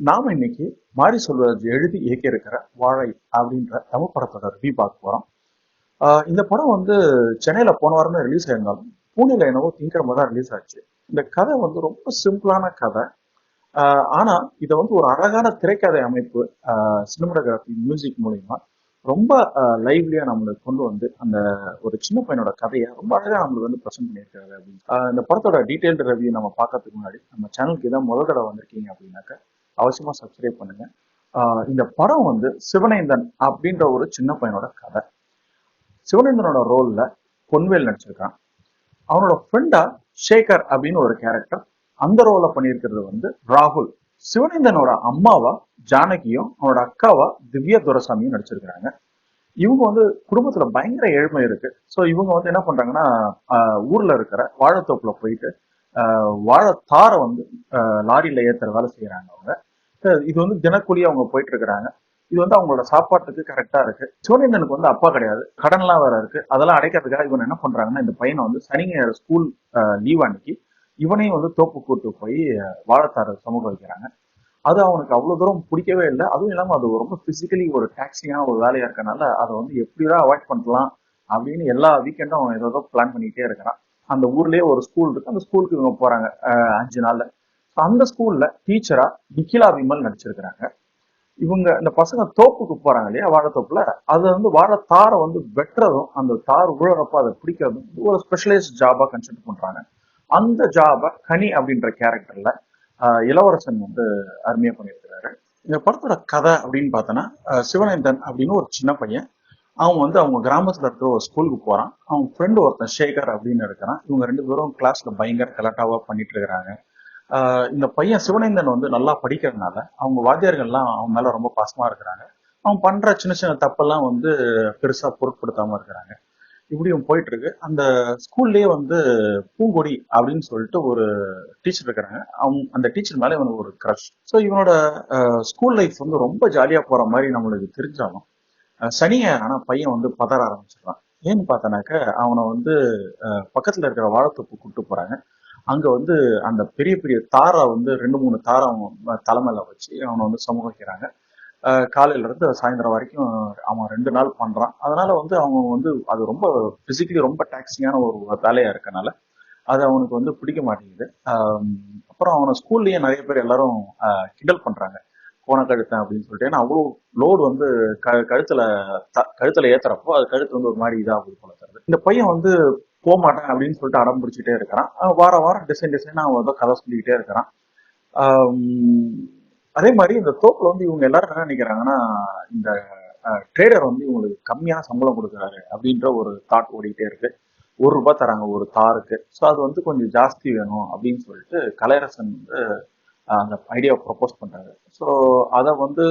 நாம இன்னைக்கு மாரி செல்வராஜ் எழுதி இயக்கியிருக்கிற வாழை அப்படின்ற தமிழ் படத்தோட ரிவ்யூ பார்க்க போறோம். இந்த படம் வந்து சென்னையில போன வாரமே ரிலீஸ் ஆயிருந்தாலும் பூனேல என்னவோ திங்கக்கிழமை தான் ரிலீஸ் ஆச்சு. இந்த கதை வந்து ரொம்ப சிம்பிளான கதை. ஆனா இதை வந்து ஒரு அழகான திரைக்கதை அமைப்பு, சினிமாட்டோகிராஃபி, மியூசிக் மூலியமா ரொம்ப லைவ்லியா நம்மளுக்கு கொண்டு வந்து அந்த ஒரு சின்ன பையனோட கதையை ரொம்ப அழகா நம்மளுக்கு வந்து ப்ரெசென்ட் பண்ணியிருக்காரு அப்படின்னு. இந்த படத்தோட டீடைல்டு ரிவ்யூ நம்ம பார்க்கறதுக்கு முன்னாடி நம்ம சேனலுக்கு இதான் முதல் தடவை வந்திருக்கீங்க அப்படின்னாக்க அவசியமா சப்ஸ்கிரைப் பண்ணுங்க. இந்த படம் வந்து சிவனேந்தன் அப்படின்ற ஒரு சின்ன பையனோட கதை. சிவனேந்தனோட ரோல்ல பொன்வேல் நடிச்சிருக்கான். அவனோட ஃப்ரெண்டா சேகர் அப்படின்னு ஒரு கேரக்டர், அந்த ரோலை பண்ணியிருக்கிறது வந்து ராகுல். சிவனேந்தனோட அம்மாவா ஜானகியும் அவனோட அக்காவா திவ்யா துரசாமியும் நடிச்சிருக்கிறாங்க. இவங்க வந்து குடும்பத்துல பயங்கர ஏழ்மை இருக்கு. ஸோ இவங்க வந்து என்ன பண்றாங்கன்னா, ஊர்ல இருக்கிற வாழைத்தோப்புல போயிட்டு வாழைத்தாரை வந்து லாரியில ஏத்துற வேலை செய்யறாங்க அவங்க. இது வந்து தினக்கூலியா அவங்க போயிட்டு இருக்கிறாங்க. இது வந்து அவங்களோட சாப்பாட்டுக்கு கரெக்டா இருக்கு. சிவனேந்தனுக்கு வந்து அப்பா கிடையாது, கடன்லாம் வேற இருக்கு. அதெல்லாம் அடைக்கிறதுக்காக இவன் என்ன பண்றாங்கன்னா, இந்த பையனை வந்து சனி ஞாயிறு ஸ்கூல் லீவ் அன்னைக்கு இவனையும் வந்து தோப்பு கூட்டு போய் வாழைத்தார சமூக வைக்கிறாங்க. அது அவனுக்கு அவ்வளவு தூரம் பிடிக்கவே இல்லை. அதுவும் இல்லாம அது ரொம்ப பிசிக்கலி ஒரு டாக்ஸியான ஒரு வேலையா இருக்கனால அதை வந்து எப்படிதான் அவாய்ட் பண்ணலாம் அப்படின்னு எல்லா வீக்கெண்டும் அவன் ஏதோ பிளான் பண்ணிக்கிட்டே இருக்கிறான். அந்த ஊர்லயே ஒரு ஸ்கூல் இருக்கு, அந்த ஸ்கூலுக்கு இவங்க போறாங்க 5 நாள்ல. அந்த ஸ்கூல்ல டீச்சரா நிக்கிலா விமல் நடிச்சிருக்கிறாங்க. இவங்க இந்த பசங்க தோப்புக்கு போறாங்க இல்லையா, வாழைத்தோப்புல. அது வந்து வாழைத்தாரை வந்து வெட்டுறதும் அந்த தார் உழறப்ப அதை பிடிக்கிறதும் ஒரு ஸ்பெஷலைஸ்ட் ஜாபா கன்சிடர் பண்றாங்க. அந்த ஜாப கனி அப்படின்ற கேரக்டர்ல இளவரசன் வந்து அருமையா பண்ணியிருக்கிறாரு. இந்த படத்தோட கதை அப்படின்னு பார்த்தோன்னா, சிவனேந்தன் அப்படின்னு ஒரு சின்ன பையன். அவன் வந்து அவங்க கிராமத்துல இருக்கிற ஒரு ஸ்கூலுக்கு போறான். அவன் ஃப்ரெண்டு ஒருத்தன் சேகர் அப்படின்னு இருக்கிறான். இவங்க 2 பேரும் கிளாஸ்ல பயங்கர கலாட்டாவா பண்ணிட்டு இருக்கிறாங்க. இந்த பையன் சிவனேந்தன் வந்து நல்லா படிக்கிறதுனால அவங்க வாத்தியார்கள்லாம் அவன் மேல ரொம்ப பாசமா இருக்கிறாங்க. அவன் பண்ற சின்ன சின்ன தப்பெல்லாம் வந்து பெருசா பொருட்படுத்தாம இருக்கிறாங்க. இப்படியும் போயிட்டு இருக்கு. அந்த ஸ்கூல்லயே வந்து பூங்கொடி அப்படின்னு சொல்லிட்டு ஒரு டீச்சர் இருக்கிறாங்க. அவங்க அந்த டீச்சர் மேல இவனுக்கு ஒரு க்ரஷ். ஸோ இவனோட ஸ்கூல் லைஃப் வந்து ரொம்ப ஜாலியா போற மாதிரி நம்மளுக்கு தெரிஞ்சாலும் சனி ஆனா பையன் வந்து பதற ஆரம்பிச்சிடறான். ஏன்னு பார்த்தனாக்க, அவனை வந்து பக்கத்துல இருக்கிற வாழைத்தோப்பு கூப்பிட்டு போறாங்க. அங்க வந்து அந்த பெரிய பெரிய தாரை வந்து 2 3 தாரை அவன் தலைமையில வச்சு அவனை வந்து சமூகிக்கிறாங்க. காலையில இருந்து சாயந்தரம் வரைக்கும் அவன் 2 நாள் பண்றான். அதனால வந்து அவன் வந்து அது ரொம்ப பிசிக்கலி ரொம்ப டாக்ஸிங்கான ஒரு வேலையா இருக்கனால அது அவனுக்கு வந்து பிடிக்க மாட்டேங்குது. அப்புறம் அவனை ஸ்கூல்லயே நிறைய பேர் எல்லாரும் கிண்டல் பண்றாங்க, கோண கழுத்தன் அப்படின்னு சொல்லிட்டு. ஏன்னா அவ்வளோ லோடு வந்து கழுத்துல கழுத்துல ஏத்துறப்போ அது கழுத்து வந்து ஒரு மாதிரி இதாகுது போல தருது. இந்த பையன் வந்து போக மாட்டேன் அப்படின்னு சொல்லிட்டு அடம் பிடிச்சிட்டே இருக்கிறான். வார வாரம் டிசைனா அவன் ஏதோ கதை சொல்லிக்கிட்டே இருக்கிறான். அதே மாதிரி இந்த தோப்புல வந்து இவங்க எல்லாரும் என்ன நினைக்கிறாங்கன்னா, இந்த ட்ரேடர் வந்து இவங்களுக்கு கம்மியான சம்பளம் கொடுக்குறாரு அப்படின்ற ஒரு தாட் ஓடிக்கிட்டே இருக்கு. 1 ரூபாய் தராங்க ஒரு தாருக்கு. ஸோ அது வந்து கொஞ்சம் ஜாஸ்தி வேணும் அப்படின்னு சொல்லிட்டு கலையரசன் வந்து அந்த ஐடியாவை ப்ரொபோஸ் பண்றாரு. ஸோ அதை வந்து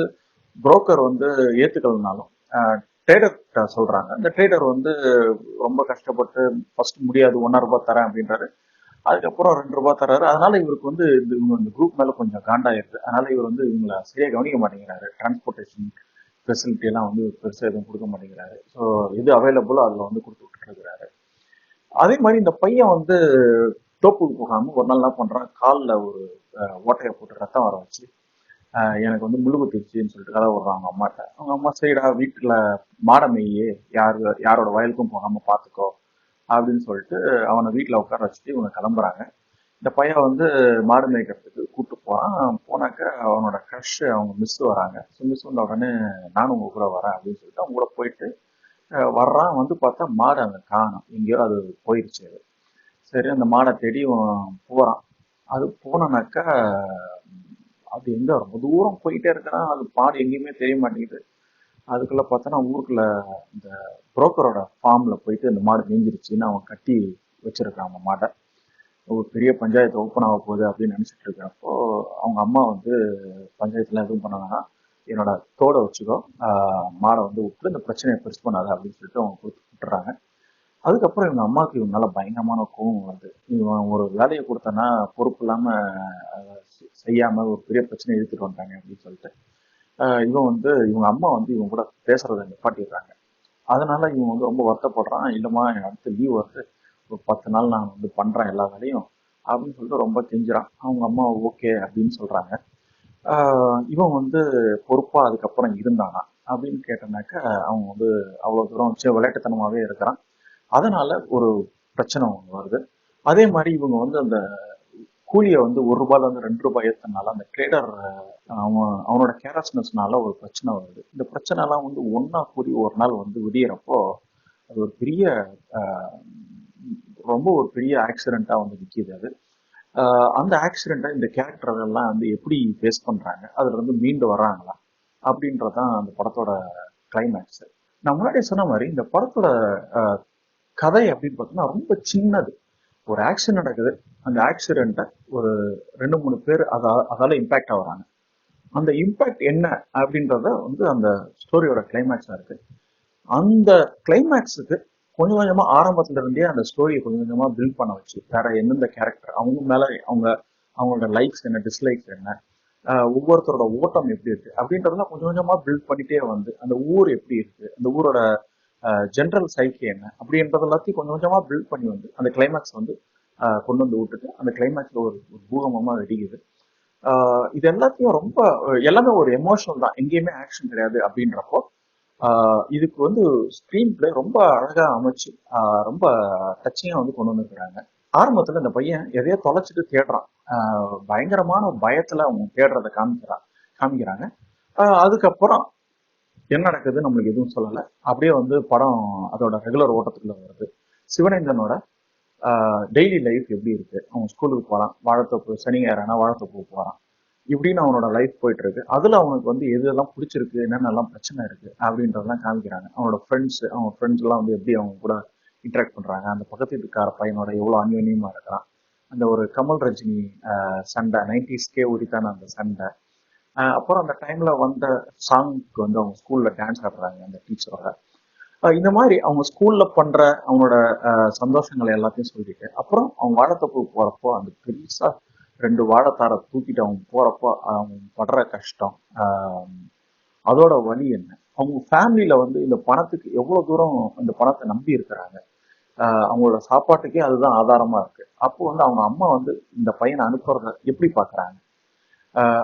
புரோக்கர் வந்து ஏத்துக்கலனாலும் ட்ரேடர் சொல்றாங்க. இந்த ட்ரேடர் வந்து ரொம்ப கஷ்டப்பட்டு ஃபர்ஸ்ட் முடியாது, 1.5 ரூபாய் தரேன் அப்படின்றாரு. அதுக்கப்புறம் 2 ரூபாய் தர்றாரு. அதனால இவருக்கு வந்து இவங்க இந்த குரூப் மேல கொஞ்சம் காண்டாயிருது. அதனால இவர் வந்து இவங்களை சரியா கவனிக்க மாட்டேங்கிறாரு. டிரான்ஸ்போர்டேஷன் ஃபெசிலிட்டி எல்லாம் வந்து பெருசா எதுவும் கொடுக்க மாட்டேங்கிறாரு. ஸோ எது அவைலபிளோ அதுல வந்து கொடுத்து விட்டுட்டு இருக்கிறாரு. அதே மாதிரி இந்த பையன் வந்து தோப்புக்கு போகாம ஒரு நாள் என்ன பண்றான், காலில் ஒரு ஓட்டையை போட்டு ரத்தம் வர வச்சு எனக்கு வந்து முள்ளு குத்திருச்சுன்னு சொல்லிட்டு கதை விடுறான் அவங்க அம்மாட்ட. அவங்க அம்மா சரிடா வீட்டுல மாட மேயே, யாரோட வயலுக்கும் போகாம பாத்துக்கோ அப்படின்னு சொல்லிட்டு அவனை வீட்டுல உட்கார வச்சுட்டு இவங்க கிளம்புறாங்க. இந்த பையன் வந்து மாடு மேய்க்கிறதுக்கு கூப்பிட்டு போறான். போனாக்க அவனோட க்ரஷ் அவங்க மிஸ் வராங்க. ஸோ மிஸ் வந்த உடனே நானும் உங்க கூட வரேன் அப்படின்னு சொல்லிட்டு அவங்க கூட போயிட்டு வர்றான். வந்து பார்த்தா மாடு அங்கே காணும், எங்கேயோ அது போயிடுச்சு அது. சரி அந்த மாடை தேடி போறான். அது போனனாக்கா அது எங்க ரொம்ப தூரம் போயிட்டே இருக்கிறான். அது மாடு எங்கேயுமே தெரிய மாட்டேங்குது. அதுக்குள்ள பார்த்தோன்னா ஊருக்குள்ள இந்த புரோக்கரோட ஃபார்ம்ல போயிட்டு இந்த மாடு மேய்ஞ்சிருச்சுன்னு அவன் கட்டி வச்சிருக்கான் அந்த மாட்டை. ஒரு பெரிய பஞ்சாயத்து ஓப்பன் ஆக போகுது அப்படின்னு நினைச்சிட்டு இருக்கிறப்போ அவங்க அம்மா வந்து பஞ்சாயத்துல எதுவும் பண்ண வேணாம், என்னோட தோட வச்சுக்கோ, மாடை வந்து விட்டு இந்த பிரச்சனையை பெருசு பண்ணாத அப்படின்னு சொல்லிட்டு அவங்க கொடுத்து விட்டுறாங்க. அதுக்கப்புறம் இவங்க அம்மாவுக்கு இவங்க மேல பயங்கரமான கோவம் வருது. இவன் ஒரு வேலையை கொடுத்தனா பொறுப்பு இல்லாம செய்யாம ஒரு பெரிய பிரச்சனை இழுத்துட்டு வந்தாங்க அப்படின்னு சொல்லிட்டு இவன் வந்து இவங்க அம்மா வந்து இவங்க கூட பேசுறதை நிப்பாட்டிடுறாங்க. அதனால இவன் வந்து ரொம்ப வருத்தப்படுறான். இல்லம்மா எனக்கு அடுத்து லீவ் வருது, ஒரு 10 நாள் நான் வந்து பண்றேன் எல்லா வேலையும் அப்படின்னு சொல்லிட்டு ரொம்ப கெஞ்சுறான். அவங்க அம்மா ஓகே அப்படின்னு சொல்றாங்க. இவன் வந்து பொறுப்பா அதுக்கப்புறம் இருந்தானா அப்படின்னு கேட்டனாக்க அவங்க வந்து அவ்வளவு தூரம் விளையாட்டுத்தனமாவே இருக்கிறான். அதனால ஒரு பிரச்சனை ஒன்று வருது. அதே மாதிரி இவங்க வந்து அந்த கூலியை வந்து ₹1 2 ஏத்தனால அந்த ட்ரேடர் அவனோட கேர்லெஸ்னஸ்னால ஒரு பிரச்சனை வருது. இந்த பிரச்சனை எல்லாம் வந்து ஒன்னா கூடி ஒரு நாள் வந்து விடியறப்போ அது ஒரு பெரிய ஆஹ், ரொம்ப ஒரு பெரிய ஆக்சிடென்ட்டா வந்து நிக்குது அது. அந்த ஆக்சிடென்ட்டை இந்த கேரக்டர் எல்லாம் வந்து எப்படி ஃபேஸ் பண்றாங்க, அதுல இருந்து மீண்டு வர்றாங்களா அப்படின்றதான் அந்த படத்தோட கிளைமேக்ஸ். நான் முன்னாடி சொன்ன மாதிரி இந்த படத்தோட ஆஹ், கதை அப்படின்னு பார்த்தோம்னா ரொம்ப சின்னது. ஒரு ஆக்சிடென்ட் நடக்குது. அந்த ஆக்சிடென்ட்டை ஒரு 2 3 பேர் அதால இம்பாக்ட் ஆகுறாங்க. அந்த இம்பாக்ட் என்ன அப்படின்றத வந்து அந்த ஸ்டோரியோட கிளைமேக்ஸா இருக்கு. அந்த கிளைமேக்ஸுக்கு கொஞ்சம் கொஞ்சமா ஆரம்பத்துல இருந்தே அந்த ஸ்டோரியை கொஞ்சம் கொஞ்சமா பில்ட் பண்ண வச்சு வேற எந்தெந்த கேரக்டர் அவங்க மேல அவங்களோட லைக்ஸ் என்ன டிஸ்லைக்ஸ் என்ன, ஒவ்வொருத்தரோட ஓட்டம் எப்படி இருக்கு அப்படின்றதெல்லாம் கொஞ்சம் கொஞ்சமா பில்ட் பண்ணிட்டே வந்து அந்த ஊர் எப்படி இருக்கு, அந்த ஊரோட ஜென்ரல் சைக்கி என்ன அப்படின்றது எல்லாத்தையும் கொஞ்சம் கொஞ்சமா பில்ட் பண்ணி வந்து அந்த கிளைமேக்ஸ் வந்து கொண்டு வந்து விட்டுட்டு அந்த கிளைமேக்ஸ்ல ஒரு பூகமமா வெடிக்குது. இது எல்லாத்தையும் ரொம்ப எல்லாமே ஒரு எமோஷனல் தான், எங்கேயுமே ஆக்ஷன் கிடையாது அப்படின்றப்போ இதுக்கு வந்து ஸ்க்ரீன் பிளே ரொம்ப அழகா அமைச்சு ரொம்ப டச்சிங்கா வந்து கொண்டு வந்துருக்கிறாங்க. ஆரம்பத்துல இந்த பையன் எதையோ தொலைச்சிட்டு தேடுறான். பயங்கரமான பயத்துல அவங்க தேடுறதை காமிக்கிறாங்க. அதுக்கப்புறம் என்ன நடக்குது நம்மளுக்கு எதுவும் சொல்லலை. அப்படியே வந்து படம் அதோட ரெகுலர் ஓட்டத்துக்குள்ள வருது. சிவனேந்தனோட டெய்லி லைஃப் எப்படி இருக்கு, அவன் ஸ்கூலுக்கு போறான், வாழைத்தோப்பு சனி ஞாயிறானா வாழைத்தோப்பு போறான், இப்படின்னு அவனோட லைஃப் போயிட்டு இருக்கு. அதுல அவனுக்கு வந்து எது எல்லாம் பிடிச்சிருக்கு, என்னென்னலாம் பிரச்சனை இருக்கு அப்படின்றதெல்லாம் காமிக்கிறாங்க. அவனோட ஃப்ரெண்ட்ஸ் எல்லாம் வந்து எப்படி அவங்க கூட இன்டராக்ட் பண்றாங்க, அந்த பக்கத்து வீட்டுக்கார பையனோட எவ்வளவு அந்யோன்யமா இருக்கிறான், அந்த ஒரு கமல் ரஜினி சண்டை 90s உரித்தான அந்த சண்டை. அப்புறம் அந்த டைம்ல வந்த சாங்க்கு வந்து அவங்க ஸ்கூல்ல டான்ஸ் ஆடுறாங்க அந்த டீச்சரோட. இந்த மாதிரி அவங்க ஸ்கூல்ல பண்ற அவனோட சந்தோஷங்களை எல்லாத்தையும் சொல்லிட்டு அப்புறம் அவங்க வாழைத்தோப்பு போறப்போ அந்த பெருசா 2 வாழைத்தாரை தூக்கிட்டு அவங்க போறப்போ அவங்க படுற கஷ்டம், அதோட வலி என்ன, அவங்க ஃபேமிலியில வந்து இந்த பணத்துக்கு எவ்வளவு தூரம் இந்த பணத்தை நம்பி இருக்கிறாங்க, அவங்களோட சாப்பாட்டுக்கே அதுதான் ஆதாரமா இருக்கு. அப்போ வந்து அவங்க அம்மா வந்து இந்த பையனை அனுப்புறத எப்படி பாக்குறாங்க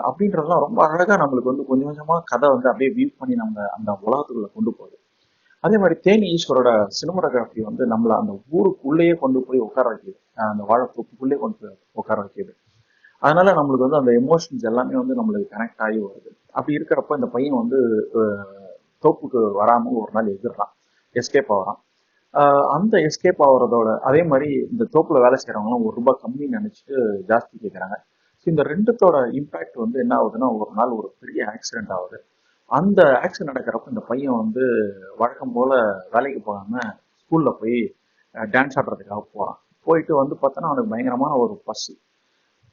அப்படின்றதெல்லாம் ரொம்ப அழகா நம்மளுக்கு வந்து கொஞ்சம் கொஞ்சமா கதை வந்து அப்படியே வியூ பண்ணி நம்ம அந்த உலகத்துக்குள்ள கொண்டு போகுது. அதே மாதிரி தேனி ஈஸ்வரோட சினிமோட்டோகிராஃபி வந்து நம்மள அந்த ஊருக்குள்ளேயே கொண்டு போய் உட்கார வைக்குது, அந்த வாழைத்தோப்புக்குள்ளேயே கொண்டு போய் உட்கார வைக்குது. அதனால நம்மளுக்கு வந்து அந்த எமோஷன்ஸ் எல்லாமே வந்து நம்மளுக்கு கனெக்ட் ஆகி வருது. அப்படி இருக்கிறப்ப இந்த பையன் வந்து தோப்புக்கு வராம ஒரு நாள் எதிர்றான், எஸ்கேப் ஆகுறான். அந்த எஸ்கேப் ஆகுறதோட அதே மாதிரி இந்த தோப்புல வேலை செய்யறவங்களாம் ₹1 கம்மின்னு நினைச்சிட்டு ஜாஸ்தி கேட்கறாங்க. இந்த ரெண்டுத்தோட இம்பாக்ட் வந்து என்ன ஆகுதுன்னா ஒரு நாள் ஒரு பெரிய ஆக்சிடென்ட் ஆகுது. அந்த ஆக்சிடென்ட் நடக்கிறப்ப இந்த பையன் வந்து வழக்கம் போல வேலைக்கு போகாம ஸ்கூல்ல போய் டான்ஸ் ஆடுறதுக்காக போறான். போயிட்டு வந்து பார்த்தோன்னா அவனுக்கு பயங்கரமான ஒரு பசி.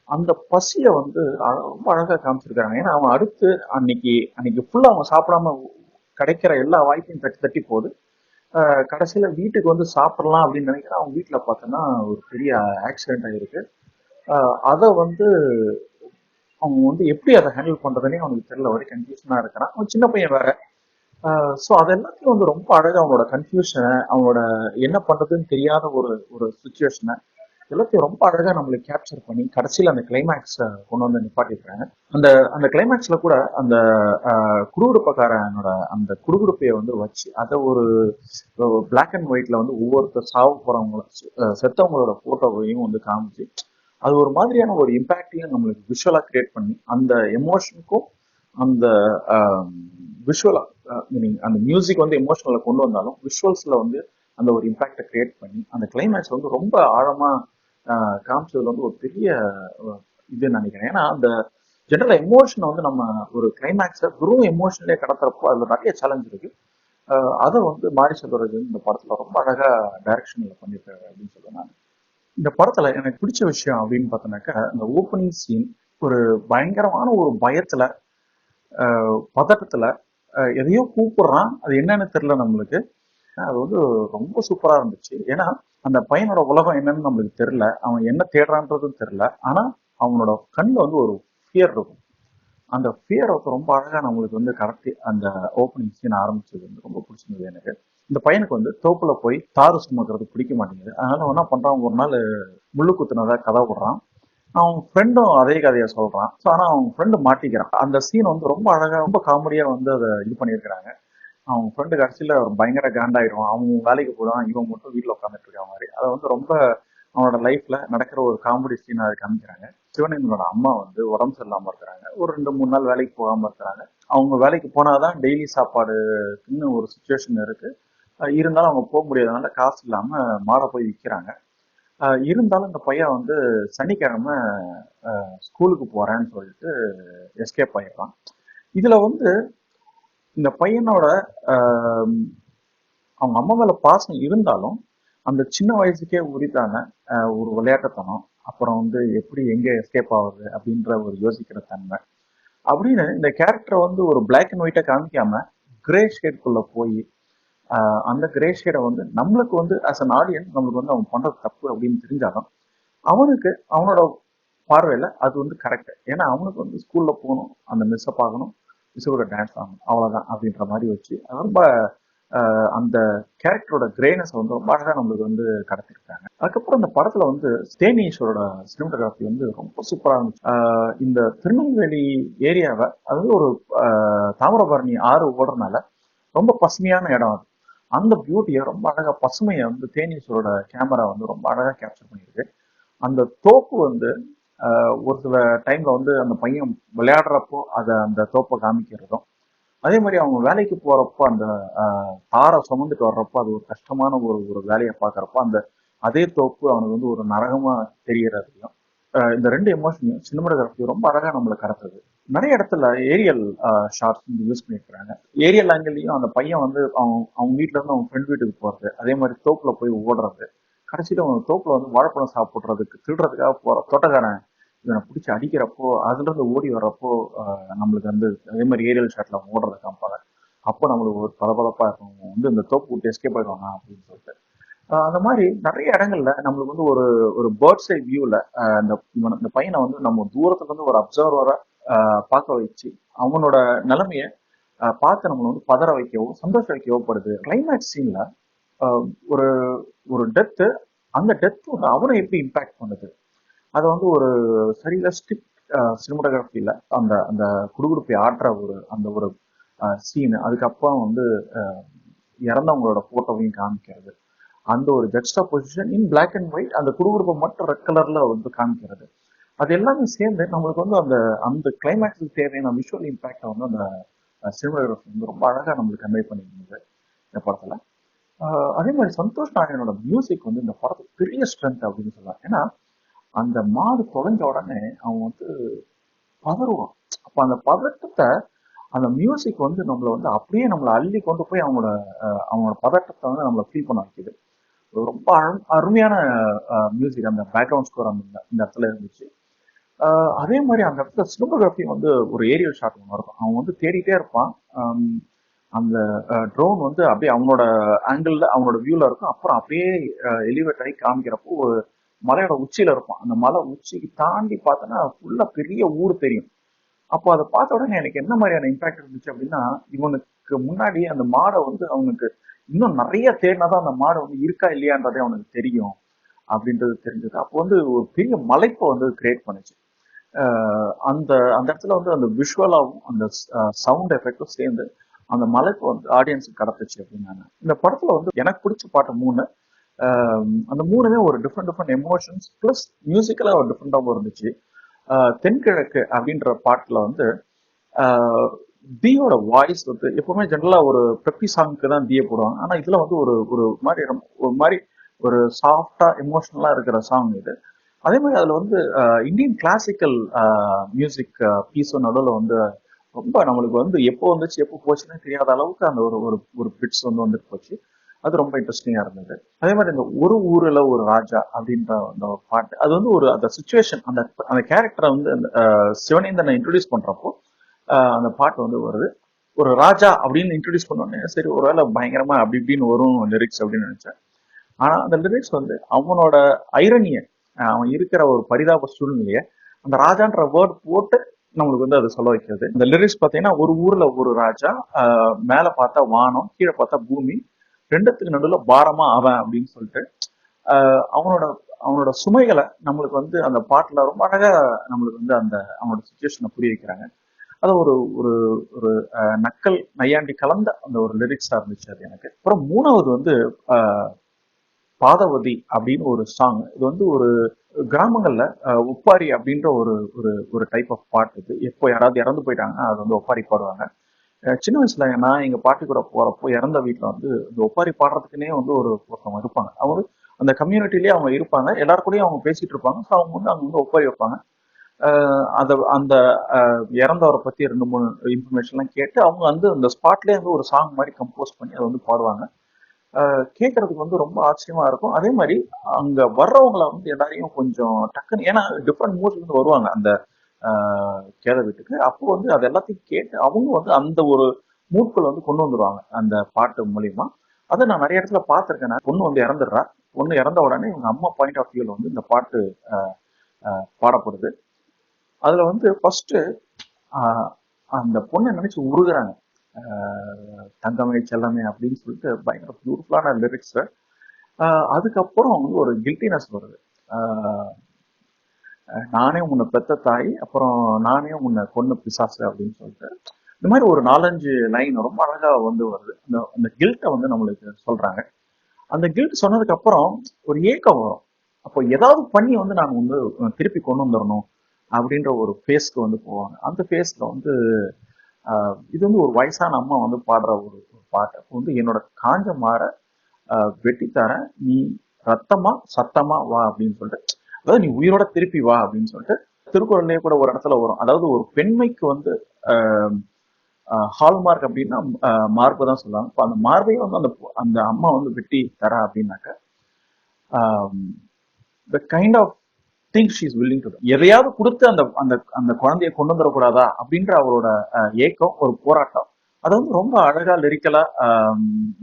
அந்த பசியை வந்து ரொம்ப அழகா காமிச்சிருக்காங்க. ஏன்னா அவன் அடுத்து அன்னைக்கு அன்னைக்கு ஃபுல்லா அவன் சாப்பிடாம கிடைக்கிற எல்லா வாய்ப்பையும் தட்டி தட்டி போகுது. கடைசியில வீட்டுக்கு வந்து சாப்பிடலாம் அப்படின்னு நினைக்கிறான். அவன் வீட்டுல பார்த்தோன்னா ஒரு பெரிய ஆக்சிடென்ட் ஆயிருக்கு. அதை வந்து அவங்க வந்து எப்படி அதை ஹேண்டில் பண்றதுன்னே அவனுக்கு தெரியல, ஒரு கன்ஃபியூஷனா இருக்கிறான். அவன் சின்ன பையன் வேற. ஸோ அது எல்லாத்தையும் வந்து ரொம்ப அழகா அவனோட கன்ஃபியூஷனை, அவனோட என்ன பண்றதுன்னு தெரியாத ஒரு ஒரு சுச்சுவேஷனை எல்லாத்தையும் ரொம்ப அழகா நம்மளுக்கு கேப்சர் பண்ணி கடைசியில் அந்த கிளைமேக்ஸை கொண்டு வந்து நிப்பாட்டிருக்காங்க. அந்த அந்த கிளைமேக்ஸ்ல கூட அந்த குடுகுடுப்பக்காரனோட அந்த குடுகுடுப்பையை வந்து வச்சு அதை ஒரு பிளாக் அண்ட் ஒயிட்ல வந்து ஒவ்வொருத்தர் சாவு போறவங்கள செத்தவங்களோட போட்டோவையும் வந்து காமிச்சு அது ஒரு மாதிரியான ஒரு இம்பாக்டையும் நம்மளுக்கு விஷுவலா கிரியேட் பண்ணி அந்த எமோஷனுக்கும் அந்த விஷுவலா மீனிங் அந்த மியூசிக் வந்து எமோஷனலை கொண்டு வந்தாலும் விஷுவல்ஸ்ல வந்து அந்த ஒரு இம்பாக்டை கிரியேட் பண்ணி அந்த கிளைமேக்ஸ் வந்து ரொம்ப ஆழமா காமிச்சதுல வந்து ஒரு பெரிய இது நினைக்கிறேன். ஏன்னா அந்த ஜெனரல் எமோஷனை வந்து நம்ம ஒரு கிளைமேக்ஸை வெறும் எமோஷனலே கடத்துறப்போ அதுல நிறைய சேலஞ்ச் இருக்கு. அதை வந்து மாரி செல்வராஜன் இந்த படத்துல ரொம்ப அழகா டைரக்ஷன்ல பண்ணியிருக்காரு அப்படின்னு சொல்லுவேன் நான். இந்த படத்துல எனக்கு பிடிச்ச விஷயம் அப்படின்னு பார்த்தோன்னாக்கா இந்த ஓப்பனிங் சீன் ஒரு பயங்கரமான ஒரு பயத்துல பதட்டத்துல எதையோ கூப்பிடுறான், அது என்னன்னு தெரியல நம்மளுக்கு. அது வந்து ரொம்ப சூப்பரா இருந்துச்சு. ஏன்னா அந்த பையனோட உலகம் என்னன்னு நம்மளுக்கு தெரியல, அவன் என்ன தேடுறான்றதும் தெரியல. ஆனா அவனோட கண்ணுல வந்து ஒரு ஃபியர் இருக்கும். அந்த ஃபியர் வந்து ரொம்ப அழகா நம்மளுக்கு வந்து கடத்தி அந்த ஓப்பனிங் சீன் ஆரம்பிச்சது வந்து ரொம்ப பிடிச்சிருந்தது எனக்கு. இந்த பையனுக்கு வந்து தோப்புல போய் தாறு சுமக்கிறது பிடிக்க மாட்டேங்குது. அதனால என்ன பண்றான், ஒரு நாள் முள்ளு குத்துனதா கதை விடுறான். அவன் ஃப்ரெண்டும் அதே கதையை சொல்றான். ஸோ ஆனா அவன் ஃப்ரெண்டு மாட்டிக்கிறான். அந்த சீன் வந்து ரொம்ப அழகா ரொம்ப காமெடியா வந்து அதை இது பண்ணியிருக்கிறாங்க. அவன் ஃப்ரெண்டு கடைசியில ஒரு பயங்கர காண்டாயிடுவான். அவன் வேலைக்கு போடுவான், இவன் மட்டும் வீட்டுல உட்காந்துட்டு இருக்க மாதிரி. அதை வந்து ரொம்ப அவனோட லைஃப்ல நடக்கிற ஒரு காமெடி சீனா அதை காமிக்கிறாங்க. சிவனேந்திரனோட அம்மா வந்து உடம்பு சரியில்லாம இருக்கிறாங்க. ஒரு 2 3 நாள் வேலைக்கு போகாம இருக்கிறாங்க. அவங்க வேலைக்கு போனாதான் டெய்லி சாப்பாடுன்னு ஒரு சுச்சுவேஷன் இருக்கு. இருந்தாலும் அவங்க போக முடியாதனால காசு இல்லாம மாடை போய் விற்கிறாங்க. இருந்தாலும் இந்த பையன் வந்து சனிக்கிழமை ஸ்கூலுக்கு போறேன்னு சொல்லிட்டு எஸ்கேப் ஆயிடுறான். இதுல வந்து இந்த பையனோட ஆஹ் அவங்க அம்மா மேல பாசம் இருந்தாலும் அந்த சின்ன வயசுக்கே உரித்தான ஒரு விளையாட்டுத்தனம், அப்புறம் வந்து எப்படி எங்க எஸ்கேப் ஆகுது அப்படின்ற ஒரு யோசிக்கிற தன்மை அப்படின்னு இந்த கேரக்டரை வந்து ஒரு பிளாக் அண்ட் ஒயிட்டா காமிக்காம கிரே ஷேட்குள்ள போய் அந்த கிரே ஷேடை வந்து நம்மளுக்கு வந்து ஆஸ் அன் ஆடியன்ஸ் நம்மளுக்கு வந்து அவன் பண்றது தப்பு அப்படின்னு தெரிஞ்சாலும் அவனுக்கு அவனோட பார்வையில அது வந்து கரெக்ட். ஏன்னா அவனுக்கு வந்து ஸ்கூல்ல போகணும், அந்த மிஸ்ஸை பார்க்கணும், மிஸ்ஸோட டான்ஸ் ஆகணும், அவ்வளவுதான் அப்படின்ற மாதிரி வச்சு ரொம்ப அந்த கேரக்டரோட கிரேனஸ் வந்து ரொம்ப அழகா நம்மளுக்கு வந்து கடத்திருக்காங்க. அதுக்கப்புறம் இந்த படத்துல வந்து ஸ்டேனிஷோட சினிமோகிராஃபி வந்து ரொம்ப சூப்பரா இருந்துச்சு. இந்த திருநெல்வேலி ஏரியாவை அதாவது ஒரு தாமிரபரணி ஆறு ஓடுறதுனால ரொம்ப பசுமையான இடம் அது. அந்த பியூட்டியை ரொம்ப அழகா பசுமையை வந்து தேனீஸ்வரோட கேமரா வந்து ரொம்ப அழகா கேப்சர் பண்ணியிருக்கு. அந்த தோப்பு வந்து ஒரு சில டைம்ல வந்து அந்த பையன் விளையாடுறப்போ அதை அந்த தோப்பை காமிக்கிறதும், அதே மாதிரி அவங்க வேலைக்கு போறப்போ அந்த தாரை சுமந்துட்டு வர்றப்போ அது ஒரு கஷ்டமான ஒரு ஒரு வேலையை பார்க்கறப்போ அந்த அதே தோப்பு அவனுக்கு வந்து ஒரு நரகமா தெரியறதையும் இந்த ரெண்டு எமோஷனையும் சினிமாட்டோகிராஃபி ரொம்ப அழகா நம்மளை கடத்துது. நிறைய இடத்துல ஏரியல் ஷார்ட்ஸ் வந்து யூஸ் பண்ணியிருக்கிறாங்க. ஏரியல் ஆங்கிள்லையும் அந்த பையன் வந்து அவங்க வீட்டுல இருந்து அவங்க ஃப்ரெண்ட் வீட்டுக்கு போறது, அதே மாதிரி தோப்புல போய் ஓடுறது, கடைசியில அவங்க தோப்புல வந்து வாழைப்பழம் சாப்பிடுறதுக்கு திருடுறதுக்காக போற தோட்டக்காரன் இவனை பிடிச்சி அடிக்கிறப்போ அதுல இருந்து ஓடி வர்றப்போ நம்மளுக்கு வந்து அதே மாதிரி ஏரியல் ஷாட்ல ஓடுறத காமிப்பாங்க. அப்போ நம்மளுக்கு ஒரு பளபளப்பா இருக்கும், வந்து இந்த தோப்பு விட்டு எஸ்கேப் ஆயிடுவாங்க அப்படின்னு சொல்லிட்டு. அந்த மாதிரி நிறைய இடங்கள்ல நம்மளுக்கு வந்து ஒரு ஒரு பேர்ட்ஸ் ஐ வியூல இந்த பையனை வந்து நம்ம தூரத்துல இருந்து ஒரு அப்சர்வரா பார்க்க வச்சு அவனோட நிலைமைய பார்த்து நம்மளை வந்து பதற வைக்கவோ சந்தோஷ வைக்கவோ படுது. கிளைமேக்ஸ் சீன்ல ஒரு ஒரு டெத்து, அந்த டெத் வந்து அவனை எப்படி இம்பாக்ட் பண்ணுது, அதை வந்து ஒரு ரியலிஸ்டிக் சினிமோட்டோகிராஃபில அந்த அந்த குடுகுடுப்பை ஆற்ற ஒரு அந்த ஒரு சீன், அதுக்கப்புறம் வந்து இறந்தவங்களோட போட்டோவையும் காமிக்கிறது, அந்த ஒரு juxtaposition in black and white, அந்த குடுகுடுப்பை மட்டும் ரெட் கலர்ல வந்து காமிக்கிறது, அது எல்லாமே சேர்ந்து நம்மளுக்கு வந்து அந்த அந்த கிளைமேக்ஸுக்கு தேவையான விஷுவல் இம்பாக்டை வந்து அந்த சினிமோகிராஃபி வந்து ரொம்ப அழகா நம்மளுக்கு கன்வே பண்ணியிருந்தது இந்த படத்துல. அதே மாதிரி சந்தோஷ் நாராயணனோட மியூசிக் வந்து இந்த படத்துக்கு பெரிய ஸ்ட்ரென்த் அப்படின்னு சொல்லலாம். ஏன்னா அந்த மாடு தொலைஞ்ச உடனே அவன் வந்து பதறுவான். அப்ப அந்த பதட்டத்தை அந்த மியூசிக் வந்து நம்மளை வந்து அப்படியே நம்மளை அள்ளி கொண்டு போய் அவனோட பதட்டத்தை வந்து நம்மளை ஃபீல் பண்ண வைக்குது. ரொம்ப அருமையான மியூசிக் அந்த பேக்ரவுண்ட் ஸ்கோர் இந்த இடத்துல இருந்துச்சு. அதே மாதிரி அந்த இடத்துல சினிமோகிராஃபி வந்து ஒரு ஏரியல் ஷாட் ஒன்று இருக்கும். அவன் வந்து தேடிட்டே இருப்பான். அந்த ட்ரோன் வந்து அப்படியே அவனோட ஆங்கிள் அவனோட வியூல இருக்கும். அப்புறம் அப்படியே எலிவேட் ஆகி காமிக்கிறப்போ ஒரு மலையோட உச்சியில இருப்பான். அந்த மலை உச்சிக்கு தாண்டி பார்த்தோன்னா ஃபுல்லா பெரிய ஊர் தெரியும். அப்போ அதை பார்த்த உடனே எனக்கு என்ன மாதிரியான இம்பாக்ட் இருந்துச்சு அப்படின்னா, இவனுக்கு முன்னாடி அந்த மாடை வந்து அவனுக்கு இன்னும் நிறைய தேடினாதான் அந்த மாடு வந்து இருக்கா இல்லையான்றதே அவனுக்கு தெரியும் அப்படின்றது தெரிஞ்சது. அப்போ வந்து ஒரு பெரிய மலைப்பை வந்து கிரியேட் பண்ணுச்சு. அந்த அந்த இடத்துல வந்து அந்த விஷுவலாகவும் அந்த சவுண்ட் எஃபெக்டும் சேர்ந்து அந்த மலைப்பை வந்து ஆடியன்ஸுக்கு கடத்துச்சு அப்படின்னு. இந்த படத்துல வந்து எனக்கு பிடிச்ச பாட்டு 3. அந்த 3மே ஒரு டிஃப்ரெண்ட் எமோஷன்ஸ் பிளஸ் மியூசிக்கலா ஒரு டிஃப்ரெண்டாகவும் இருந்துச்சு. தென்கிழக்கு அப்படின்ற பாட்டுல வந்து தீயோட வாய்ஸ் வந்து எப்பவுமே ஜென்ரலா ஒரு பெப்பி சாங்க்கு தான் தீய போடுவாங்க. ஆனா இதுல வந்து ஒரு ஒரு மாதிரி ஒரு சாஃப்டா எமோஷனலா இருக்கிற சாங் இது. அதே மாதிரி அதுல வந்து இந்தியன் கிளாசிக்கல் மியூசிக் பீஸும் நடுவில் வந்து ரொம்ப நம்மளுக்கு வந்து எப்போ வந்துச்சு எப்போ போச்சுன்னு தெரியாத அளவுக்கு அந்த ஒரு ஒரு ஒரு பிட்ஸ் வந்து வந்துட்டு போச்சு. அது ரொம்ப இன்ட்ரெஸ்டிங்கா இருந்தது. அதே மாதிரி இந்த ஒரு ஊர்ல ஒரு ராஜா அப்படின்ற அந்த பாட்டு, அது வந்து ஒரு அந்த சுச்சுவேஷன் அந்த அந்த கேரக்டரை வந்து அந்த சிவனேந்தனை இன்ட்ரோடியூஸ் பண்றப்போ அந்த பாட்டு வந்து வருது. ஒரு ராஜா அப்படின்னு இன்ட்ரோடியூஸ் பண்ணோடனே சரி ஒருவேளை பயங்கரமா அப்படி இப்படின்னு வரும் லிரிக்ஸ் அப்படின்னு நினைச்சேன். ஆனா அந்த லிரிக்ஸ் வந்து அவனோட ஐரணிய அவன் இருக்கிற ஒரு பரிதாப சூழ்நிலைய அந்த ராஜான்ற வேர்ட் போட்டு நம்மளுக்கு வந்து அதை சொல்ல வைக்கிறது. இந்த லிரிக்ஸ் பாத்தீங்கன்னா ஒரு ஊர்ல ஒரு ராஜா, மேல பார்த்தா வானம், கீழே பார்த்தா பூமி, ரெண்டுத்துக்கு நடுவில் பாரமா அவன் அப்படின்னு சொல்லிட்டு அவனோட அவனோட சுமைகளை நம்மளுக்கு வந்து அந்த பாட்டுல ரொம்ப அழகா நம்மளுக்கு வந்து அந்த அவனோட சுச்சுவேஷனை புரிய வைக்கிறாங்க. அது ஒரு ஒரு ஒரு நக்கல் நையாண்டி கலந்த அந்த ஒரு லிரிக்ஸா இருந்துச்சு அது எனக்கு. அப்புறம் மூணாவது வந்து பாதவதி அப்படின்னு ஒரு சாங். இது வந்து ஒரு கிராமங்கள்ல ஒப்பாரி அப்படின்ற ஒரு ஒரு ஒரு டைப் ஆஃப் பாட்டு. இது எப்போ யாராவது இறந்து போயிட்டாங்கன்னா அது வந்து ஒப்பாரி பாடுவாங்க. சின்ன வயசுல நான் எங்க பாட்டி கூட போறப்போ இறந்த வீட்டுல வந்து இந்த ஒப்பாரி பாடுறதுக்குன்னே வந்து ஒருத்தவங்க இருப்பாங்க. அவங்க அந்த கம்யூனிட்டிலேயே அவங்க இருப்பாங்க, எல்லாரு கூடயும் அவங்க பேசிட்டு இருப்பாங்க. ஸோ அவங்க வந்து அங்க வந்து ஒப்பாரி வைப்பாங்க. அத அந்த இறந்தவரை பத்தி 2, 3 இன்ஃபர்மேஷன்லாம் கேட்டு அவங்க வந்து அந்த ஸ்பாட்லேயே வந்து ஒரு சாங் மாதிரி கம்போஸ் பண்ணி அதை வந்து பாடுவாங்க. கேட்கறதுக்கு வந்து ரொம்ப ஆச்சரியமா இருக்கும். அதே மாதிரி அங்க வர்றவங்களை வந்து எல்லாரையும் கொஞ்சம் டக்குன்னு, ஏன்னா டிஃப்ரெண்ட் மூட்ல இருந்து வருவாங்க அந்த கேத வீட்டுக்கு. அப்போ வந்து அது எல்லாத்தையும் கேட்டு அவங்க வந்து அந்த ஒரு மூட்குள்ள வந்து கொண்டு வந்துருவாங்க அந்த பாட்டு மூலியமா. அதை நான் நிறைய இடத்துல பார்த்துருக்கேன். பொண்ணு வந்து இறந்துடுறா. பொண்ணு இறந்த உடனே இவங்க அம்மா பாயிண்ட் ஆஃப் வியூல வந்து இந்த பாட்டு பாடப்படுது. அதுல வந்து ஃபர்ஸ்ட் அந்த பொண்ணை நினைச்சு உருகுறாங்க. தங்கமே செல்லமே அப்படின்னு சொல்லிட்டு பயங்கர பியூட்டிஃபுல்லான லிரிக்ஸ். அதுக்கப்புறம் வந்து ஒரு கில்ட்டினஸ் வருது. நானே உன்னை பெத்த தாய், அப்புறம் நானே உன்னை கொன்ன பிசாசு அப்படின்னு சொல்லிட்டு இந்த மாதிரி ஒரு 4, 5 லைன் ரொம்ப அழகா வந்து வருது. அந்த அந்த கில்ட்டை வந்து நம்மளுக்கு சொல்றாங்க. அந்த கில்ட் சொன்னதுக்கு அப்புறம் ஒரு ஏக்கம் வரும். அப்போ ஏதாவது பண்ணி வந்து நாங்க வந்து திருப்பி கொண்டு வந்துடணும் அப்படின்ற ஒரு ஃபேஸ்க்கு வந்து போவாங்க. அந்த ஃபேஸ்ல வந்து இது வந்து ஒரு வயசான அம்மா வந்து பாடுற ஒரு பாட்டு. அப்போ வந்து என்னோட காஞ்ச மாற வெட்டித்தர, நீ ரத்தமா சத்தமா வா அப்படின்னு சொல்லிட்டு, அதாவது நீ உயிரோட திருப்பி வா அப்படின்னு சொல்லிட்டு திருக்குறள்லயே கூட ஒரு இடத்துல வரும். அதாவது ஒரு பெண்மைக்கு வந்து ஹால்மார்க் அப்படின்னா மார்பு தான் சொல்லுவாங்க. இப்போ அந்த மார்பையும் வந்து அந்த அந்த அம்மா வந்து வெட்டி தர அப்படின்னாக்க the kind of thing she is willing to do. எதையாவது கொடுத்து அந்த அந்த அந்த குழந்தைய கொண்டு வந்துடக்கூடாதா அப்படின்ற அவரோட ஏக்கம், ஒரு போராட்டம். அதை வந்து ரொம்ப அழகா லிரிக்கலா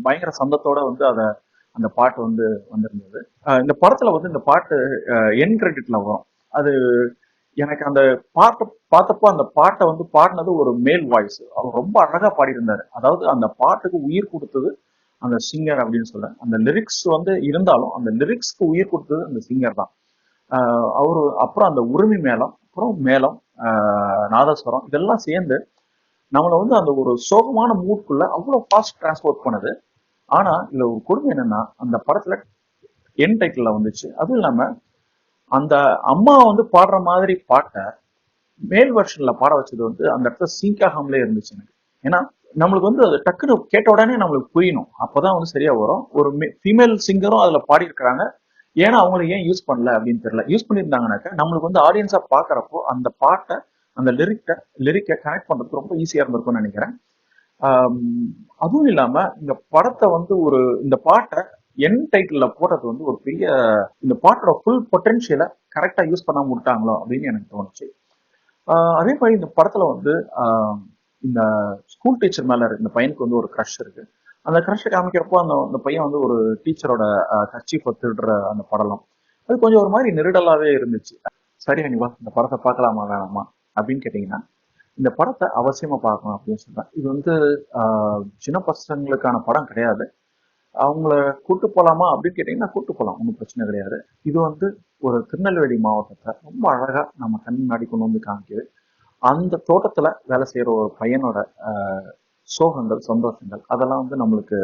பயங்கர சந்தத்தோட வந்து அதை அந்த பாட்டு வந்து வந்திருந்தது. இந்த படத்துல வந்து இந்த பாட்டு என் கிரெடிட்ல வரும். அது எனக்கு அந்த பாட்டை பார்த்தப்போ அந்த பாட்டை வந்து பாடினது ஒரு மேல் வாய்ஸ். அவர் ரொம்ப அழகா பாடியிருந்தாரு. அதாவது அந்த பாட்டுக்கு உயிர் கொடுத்தது அந்த சிங்கர் அப்படின்னு சொல்றேன். அந்த லிரிக்ஸ் வந்து இருந்தாலும் அந்த லிரிக்ஸ்க்கு உயிர் கொடுத்தது அந்த சிங்கர் தான். அவரு அப்புறம் அந்த உரிமை மேளம், அப்புறம் மேளம், நாதஸ்வரம் இதெல்லாம் சேர்ந்து நம்மளை வந்து அந்த ஒரு சோகமான மூட்குள்ள அவ்வளவு ஃபாஸ்ட் டிரான்ஸ்போர்ட் பண்ணுது. ஆனா இதுல ஒரு கொடுமை என்னன்னா, அந்த படத்துல என் டைட்டில்ல வந்துச்சு. அதுவும் இல்லாம அந்த அம்மா வந்து பாடுற மாதிரி பாட்டை மேல் வெர்ஷன்ல பாட வச்சது வந்து அந்த இடத்துல சிங்க் ஆகாமலே இருந்துச்சு எனக்கு. ஏன்னா நம்மளுக்கு வந்து அது டக்குன்னு கேட்ட உடனே நம்மளுக்கு புரியணும், அப்பதான் வந்து சரியா வரும். ஒரு ஃபீமேல் சிங்கரும் அதுல பாடி இருக்கிறாங்க. ஏன்னா அவங்களை ஏன் யூஸ் பண்ணல அப்படின்னு தெரியல. யூஸ் பண்ணியிருந்தாங்கனாக்கா நம்மளுக்கு வந்து ஆடியன்ஸா பாக்குறப்போ அந்த பாட்டை, அந்த லிரிக்கை கனெக்ட் பண்றதுக்கு ரொம்ப ஈஸியா இருந்திருக்கும்னு நினைக்கிறேன். அதுவும் இல்லாம இந்த படத்தை வந்து இந்த பாட்டை என் டைட்டில்ல போடுறது வந்து ஒரு பெரிய, இந்த பாட்டோட ஃபுல் பொட்டன்ஷியலை கரெக்டா யூஸ் பண்ணாம விட்டாங்களோ அப்படின்னு எனக்கு தோணுச்சு. அதே மாதிரி இந்த படத்துல வந்து இந்த ஸ்கூல் டீச்சர் மேல இந்த பையனுக்கு வந்து ஒரு க்ரஷ் இருக்கு. அந்த க்ரஷை காமிக்கிறப்போ அந்த பையன் வந்து ஒரு டீச்சரோட கர்ச்சீஃபை திருடுற அந்த படலம் அது கொஞ்சம் ஒரு மாதிரி நெருடலாவே இருந்துச்சு. சரி அனிவா, இந்த படத்தை பார்க்கலாமா வேணாமா அப்படின்னு கேட்டீங்கன்னா இந்த படத்தை அவசியமா பார்க்கணும் அப்படின்னு சொல்றேன். இது வந்து சின்ன பசங்களுக்கான படம் கிடையாது. அவங்கள கூட்டு போலாமா அப்படின்னு கேட்டீங்கன்னா கூட்டு போகலாம், ஒன்றும் பிரச்சனை கிடையாது. இது வந்து ஒரு திருநெல்வேலி மாவட்டத்தை ரொம்ப அழகா நம்ம கண் முன்னாடி கொண்டு வந்து காமிக்குது. அந்த தோட்டத்துல வேலை செய்யற ஒரு பையனோட சோகங்கள், சந்தோஷங்கள் அதெல்லாம் வந்து நம்மளுக்கு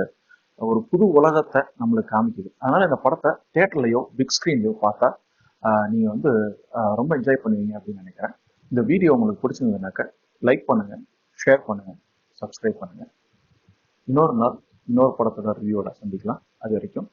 ஒரு புது உலகத்தை நம்மளுக்கு காமிக்குது. அதனால இந்த படத்தை தியேட்டர்லயோ பிக் ஸ்கிரீன்லயோ பார்த்தா நீங்க வந்து ரொம்ப என்ஜாய் பண்ணுவீங்க அப்படின்னு நினைக்கிறேன். இந்த வீடியோ உங்களுக்கு பிடிச்சிருந்ததுனாக்க லைக் பண்ணுங்க, ஷேர் பண்ணுங்க, சப்ஸ்கிரைப் பண்ணுங்க. இன்னொரு நாள் இன்னொரு படத்தோட ரிவ்யூவோட சந்திக்கலாம். அது வரைக்கும்